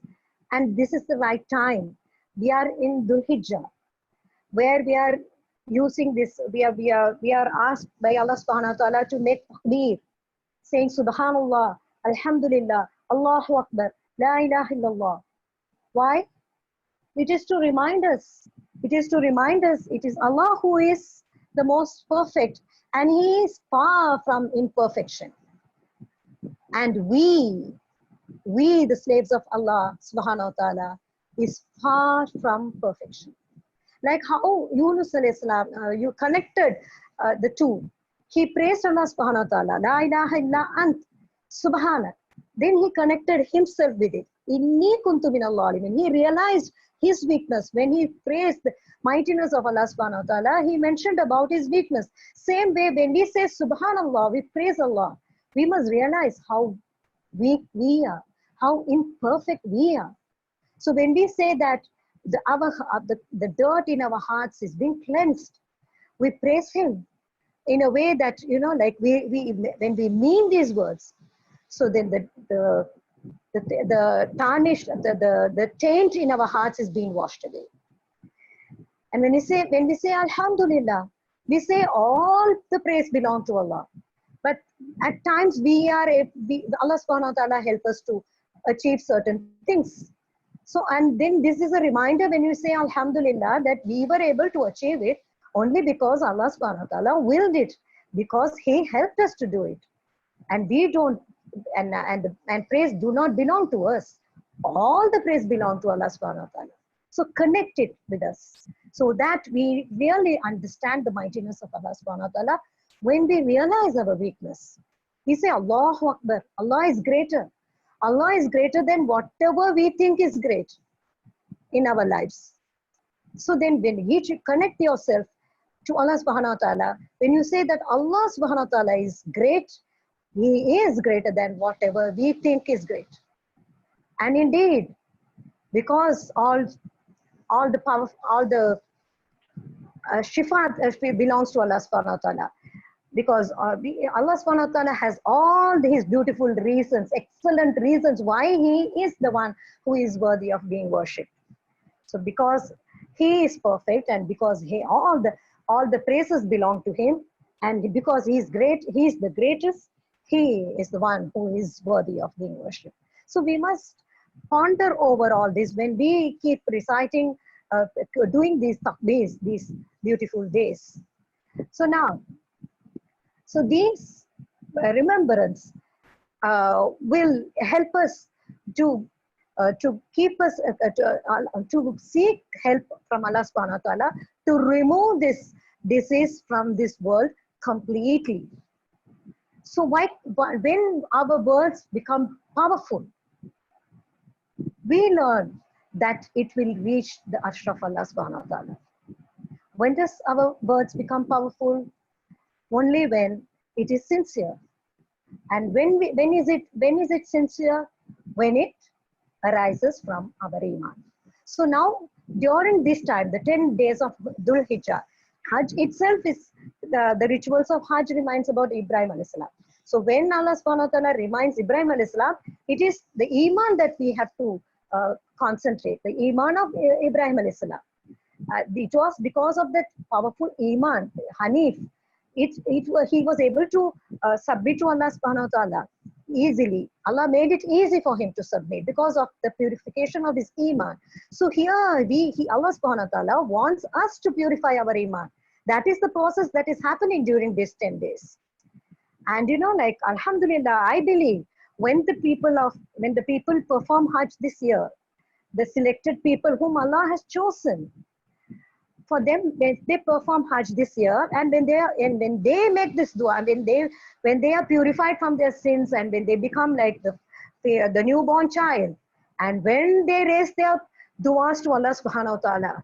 And this is the right time. We are in Dhul Hijjah, where we are using this, we are asked by Allah subhanahu wa ta'ala to make takbir, saying Subhanallah, Alhamdulillah, Allahu Akbar, La ilaha illallah. Why? It is to remind us. It is to remind us it is Allah who is the most perfect, and He is far from imperfection. And we, the slaves of Allah subhanahu wa ta'ala, is far from perfection. Like how Yunus alayhi salam, you connected the two. He praised Allah subhanahu wa ta'ala, La ilaha illa ant, subhanak. Then he connected himself with it. Inni kuntu minal zalimin. He realized his weakness. When he praised the mightiness of Allah subhanahu wa ta'ala, he mentioned about his weakness. Same way, when we say subhanallah, we praise Allah, we must realize how weak we are, how imperfect we are. So when we say that the dirt in our hearts is being cleansed, we praise Him in a way that, you know, like when we mean these words, so then the tarnish, the taint in our hearts is being washed away. And when we say Alhamdulillah, we say all the praise belongs to Allah. But at times Allah subhanahu wa ta'ala help us to achieve certain things. So, and then this is a reminder when you say Alhamdulillah that we were able to achieve it only because Allah subhanahu wa ta'ala willed it, because He helped us to do it. And we don't, and praise do not belong to us. All the praise belong to Allah subhanahu wa ta'ala. So connect it with us so that we really understand the mightiness of Allah subhanahu wa ta'ala. When we realize our weakness, we say Allahu Akbar, Allah is greater. Allah is greater than whatever we think is great in our lives. So then when you connect yourself to Allah subhanahu wa ta'ala, when you say that Allah subhanahu wa ta'ala is great, He is greater than whatever we think is great. And indeed, because all the power, all the shifa belongs to Allah subhanahu wa ta'ala. Because Allah subhanahu wa ta'ala has all His beautiful reasons, excellent reasons why He is the one who is worthy of being worshipped. So because He is perfect, and because all the praises belong to Him, and because He is great, He is the greatest, He is the one who is worthy of being worshipped. So we must ponder over all this when we keep reciting, doing these takbeers, these beautiful days. So now, so these remembrance will help us to keep us, to seek help from Allah subhanahu wa ta'ala to remove this disease from this world completely. So when our words become powerful, we learn that it will reach the arsh of Allah subhanahu wa ta'ala. When does our words become powerful? Only when it is sincere. And when is it sincere? When it arises from our iman. So now, during this time, the 10 days of Dhul Hijjah, Hajj itself is, the rituals of Hajj reminds about Ibrahim alayhi salam. So when Allah subhanahu wa ta'ala reminds Ibrahim alayhi salam, it is the iman that we have to concentrate, the iman of Ibrahim alayhi salam. It was because of that powerful iman, Hanif, he was able to submit to Allah subhanahu wa ta'ala easily. Allah made it easy for him to submit because of the purification of his iman. So here Allah subhanahu wa ta'ala wants us to purify our iman. That is the process that is happening during these 10 days. And you know, like Alhamdulillah, I believe when the people perform Hajj this year, the selected people whom Allah has chosen, for them, they perform Hajj this year, and when they make this dua, when they are purified from their sins, and when they become like the newborn child, and when they raise their duas to Allah subhanahu wa ta'ala,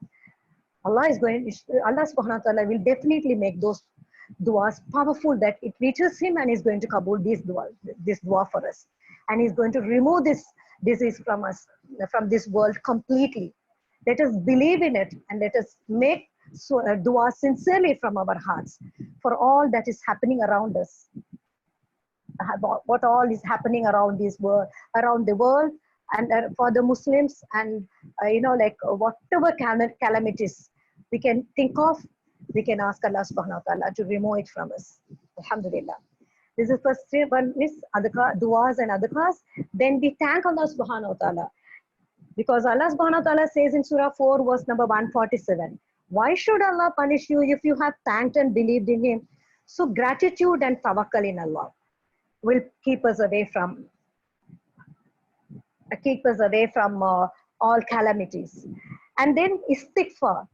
Allah subhanahu wa ta'ala will definitely make those duas powerful that it reaches Him, and He's going to kabul this dua for us, and He's going to remove this disease from us, from this world completely. Let us believe in it, and let us make dua sincerely from our hearts for all that is happening around us. What all is happening around the world, and for the Muslims, and you know, like whatever calamities we can think of, we can ask Allah subhanahu wa ta'ala to remove it from us. Alhamdulillah. This is first one is adhkar, duas and adhkars. Then we thank Allah subhanahu wa ta'ala. Because Allah subhanahu wa ta'ala says in Surah 4, verse number 147, why should Allah punish you if you have thanked and believed in Him? So gratitude and tawakkul in Allah will keep us away from all calamities. And then istighfar.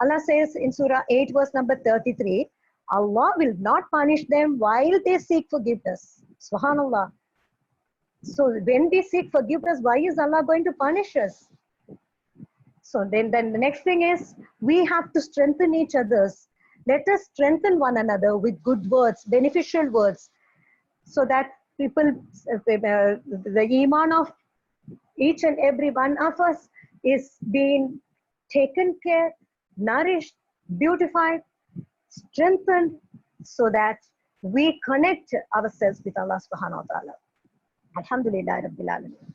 Allah says in Surah 8, verse number 33, Allah will not punish them while they seek forgiveness. Subhanallah. So when we seek forgiveness, why is Allah going to punish us? So then the next thing is, we have to strengthen each other's. Let us strengthen one another with good words, beneficial words, so that people, the iman of each and every one of us is being taken care, nourished, beautified, strengthened, so that we connect ourselves with Allah subhanahu wa ta'ala. Alhamdulillah Rabbil Alameen.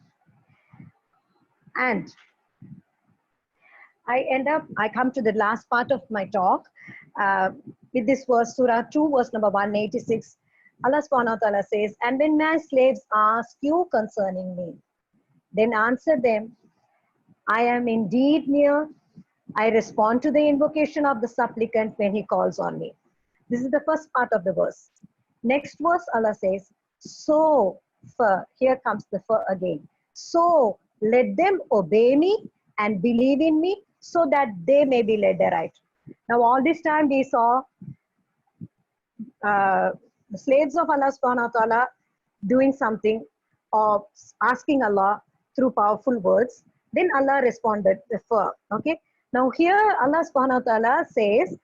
And I come to the last part of my talk with this verse, Surah 2, verse number 186. Allah subhanahu wa ta'ala says, and when my slaves ask you concerning me, then answer them, I am indeed near. I respond to the invocation of the supplicant when he calls on me. This is the first part of the verse. Next verse, Allah says, so, here comes the again. So, let them obey me and believe in me so that they may be led aright. Now, all this time we saw the slaves of Allah subhanahu wa ta'ala doing something or asking Allah through powerful words. Then Allah responded, okay. Now here Allah subhanahu wa ta'ala says,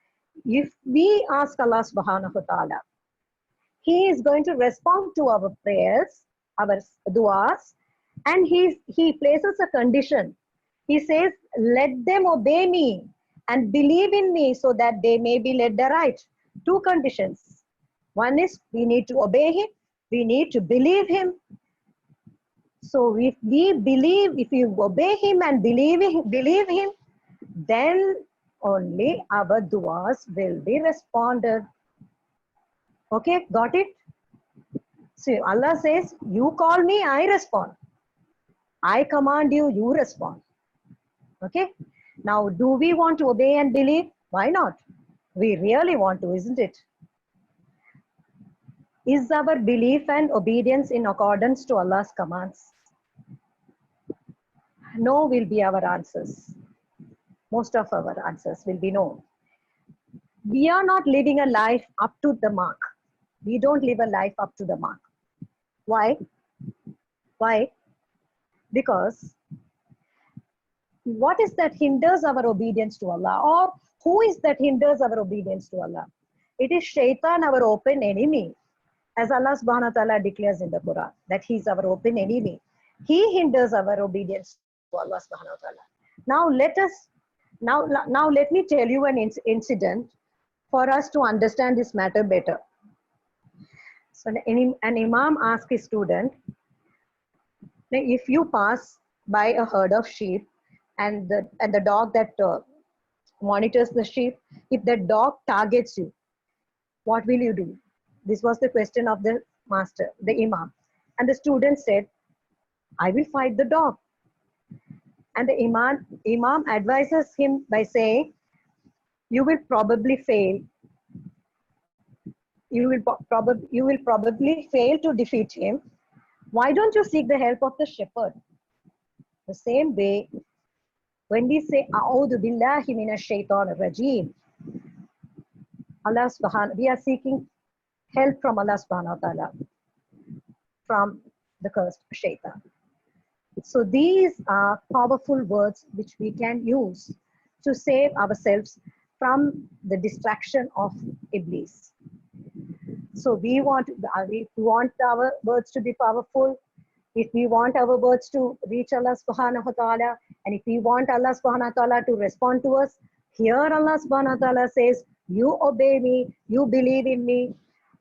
if we ask Allah subhanahu wa ta'ala, He is going to respond to our prayers, our duas, and He places a condition. He says, let them obey me and believe in me so that they may be led aright. Two conditions. One is we need to obey Him, we need to believe Him. So if you obey Him and believe Him, then only our duas will be responded. Okay, got it? See, Allah says, you call me, I respond. I command you, you respond. Okay? Now, do we want to obey and believe? Why not? We really want to, isn't it? Is our belief and obedience in accordance to Allah's commands? No will be our answers. Most of our answers will be no. We are not living a life up to the mark. We don't live a life up to the mark. Why? Why? Because what is that hinders our obedience to Allah? Or who is that hinders our obedience to Allah? It is Shaitan, our open enemy. As Allah subhanahu wa ta'ala declares in the Quran, that he is our open enemy. He hinders our obedience to Allah subhanahu wa ta'ala. Now let me tell you an incident for us to understand this matter better. So an imam asked his student, if you pass by a herd of sheep and the dog that monitors the sheep, if that dog targets you, what will you do? This was the question of the master, the imam. And the student said, I will fight the dog. And the imam advises him by saying, you will probably fail. You will probably fail to defeat him. Why don't you seek the help of the shepherd? The same way, when we say, A'udhu billahi minash shaitanir rajeem, we are seeking help from Allah subhanahu wa ta'ala from the cursed shaitan. So these are powerful words which we can use to save ourselves from the distraction of Iblis. So we want our words to be powerful. If we want our words to reach Allah subhanahu wa ta'ala, and if we want Allah subhanahu wa ta'ala to respond to us, here Allah subhanahu wa ta'ala says, you obey me, you believe in me.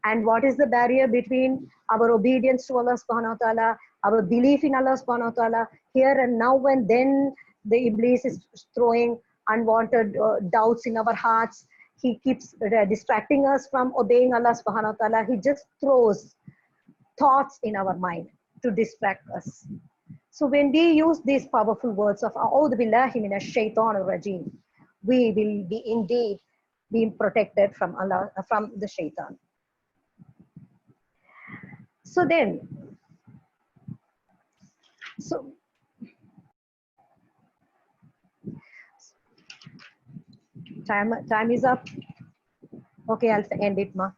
And what is the barrier between our obedience to Allah subhanahu wa ta'ala, our belief in Allah subhanahu wa ta'ala? Here and now and then the Iblis is throwing unwanted doubts in our hearts. He keeps distracting us from obeying Allah subhanahu wa ta'ala. He just throws thoughts in our mind to distract us. So when we use these powerful words of A'udhu billahi minash shaitanir rajim, we will be indeed being protected from Allah, from the shaitan. So then, so time is up. Okay, I'll end it, Ma.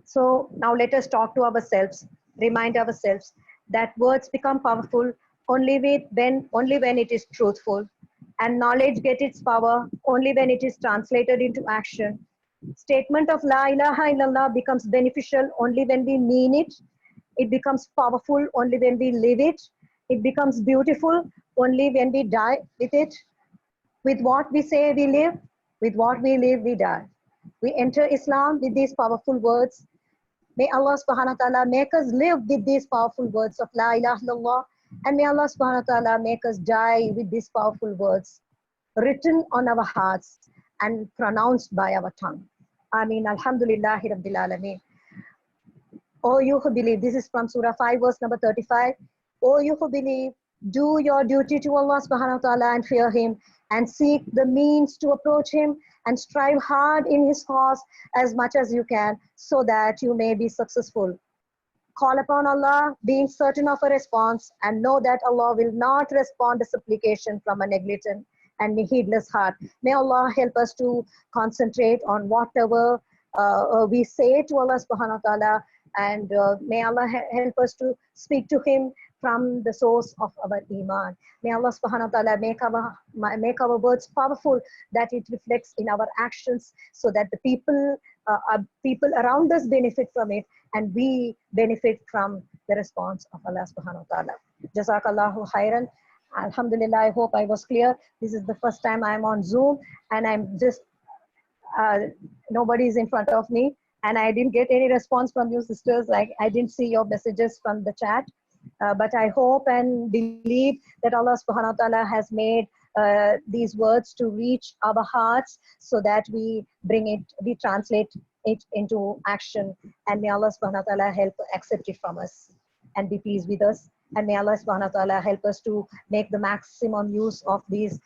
So now let us talk to ourselves, remind ourselves that words become powerful only when it is truthful, and knowledge gets its power only when it is translated into action. Statement of La ilaha illallah becomes beneficial only when we mean it. It becomes powerful only when we live it. It becomes beautiful only when we die with it. With what we say we live, with what we live we die. We enter Islam with these powerful words. May Allah subhanahu wa ta'ala make us live with these powerful words of La ilaha illallah, and may Allah subhanahu wa ta'ala make us die with these powerful words written on our hearts and pronounced by our tongue. Ameen. Alhamdulillahi Rabbil Alameen. O you who believe, this is from Surah 5, verse number 35. O you who believe, do your duty to Allah subhanahu wa ta'ala and fear Him, and seek the means to approach Him, and strive hard in His cause as much as you can, so that you may be successful. Call upon Allah, being certain of a response, and know that Allah will not respond to supplication from a negligent and heedless heart. May Allah help us to concentrate on whatever we say to Allah subhanahu wa ta'ala, and may Allah help us to speak to Him from the source of our iman. May Allah subhanahu wa ta'ala make our words powerful, that it reflects in our actions, so that the people around us benefit from it, and we benefit from the response of Allah subhanahu wa ta'ala. Jazakallahu khairan. Alhamdulillah, I hope I was clear. This is the first time I'm on Zoom, and I'm just, nobody is in front of me, and I didn't get any response from you sisters. Like, I didn't see your messages from the chat. But I hope and believe that Allah subhanahu wa ta'ala has made these words to reach our hearts, so that we translate it into action. And may Allah subhanahu wa ta'ala help accept it from us and be pleased with us. And may Allah subhanahu wa ta'ala help us to make the maximum use of these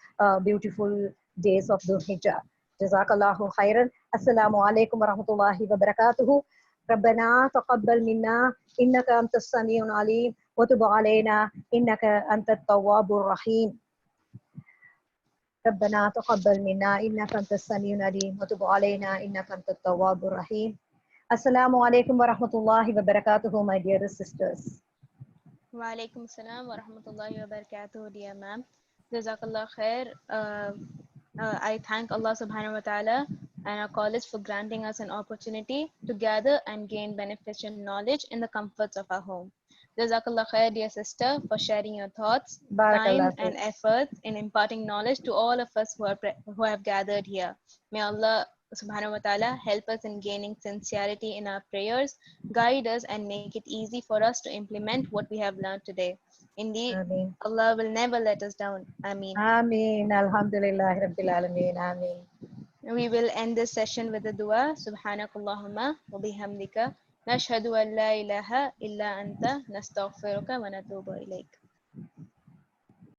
beautiful days of Dhul Hijjah. Jazakallahu khairan. Assalamu alaikum wa rahmatullahi wa barakatuhu. ربنا تقبل منا إنك أنت السميع العليم وتب علينا إنك أنت التواب الرحيم. ربنا تقبل منا إنك أنت السميع العليم وتب علينا إنك أنت التواب الرحيم. Assalamu alaikum wa rahmatullahi wa barakatuhu, my dearest sisters. Wa alaikum assalam wa rahmatullahi wa barakatuh, dear ma'am. Jazakallah khair. I thank Allah subhanahu wa ta'ala and our college for granting us an opportunity to gather and gain beneficial knowledge in the comforts of our home. Jazakallah khair, dear sister, for sharing your thoughts, time and efforts in imparting knowledge to all of us who have gathered here. May Allah subhanahu wa ta'ala help us in gaining sincerity in our prayers, guide us and make it easy for us to implement what we have learned today. Indeed, Ameen. Allah will never let us down. Ameen. Ameen. Alhamdulillah Rabbil Alameen. Ameen. We will end this session with a dua. Subhanakallahumma wa bihamdika. Nashhadu an la ilaha illa anta nastaghfiruka wa natubu ilayk.